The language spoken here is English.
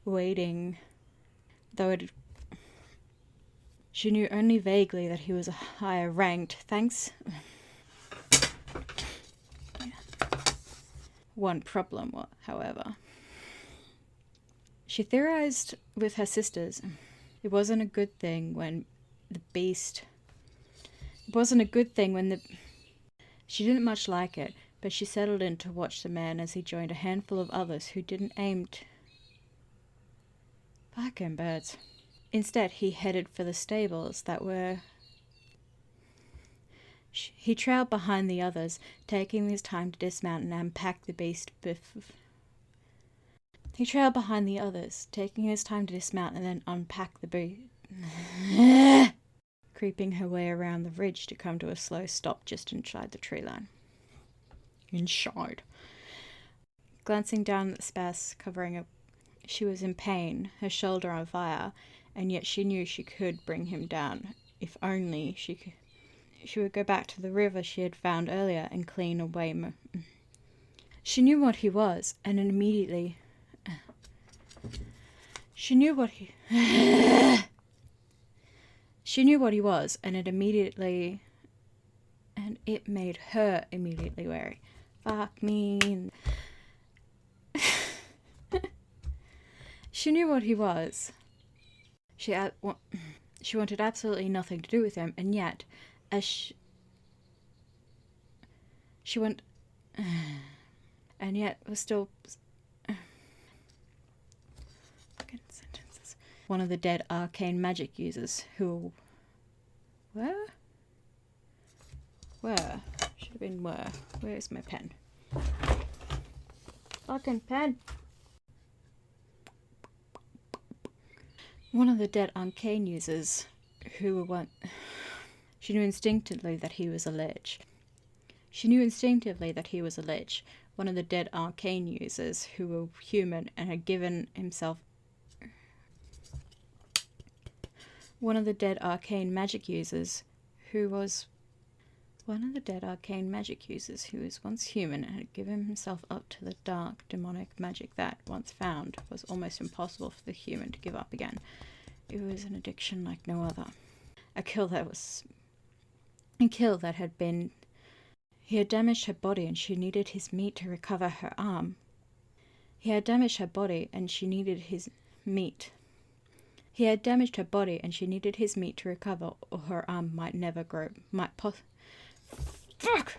waiting, she knew only vaguely that he was a higher ranked, thanks. One problem, however. She theorized with her sisters. It wasn't a good thing when she didn't much like it, but she settled in to watch the man as he joined a handful of others who didn't aim to... Fucking birds. Instead, he headed for the stables that were... He trailed behind the others, taking his time to dismount and unpack the beast He trailed behind the others, taking his time to dismount and then unpack the beast. Creeping her way around the ridge to come to a slow stop just inside the tree line. Inside. Glancing down at the sparse covering up, she was in pain, her shoulder on fire, and yet she knew she could bring him down. If only she could. She would go back to the river she had found earlier and clean away. She knew what he was, and immediately. She knew what he was, and it made her immediately wary. Fuck me. She knew what he was. She wanted absolutely nothing to do with him, and yet, and yet was still... Fucking sentences. One of the dead arcane magic users who... Where? Should have been where. Where's my pen? Fucking pen! One of the dead arcane users who were one... She knew instinctively that he was a lich. One of the dead arcane users who were human and had given himself... One of the dead arcane magic users who was once human and had given himself up to the dark, demonic magic that, once found, was almost impossible for the human to give up again. It was an addiction like no other. A kill that had been... He had damaged her body and she needed his meat to recover her arm. He had damaged her body and she needed his meat to recover, or her arm might never grow. Fuck!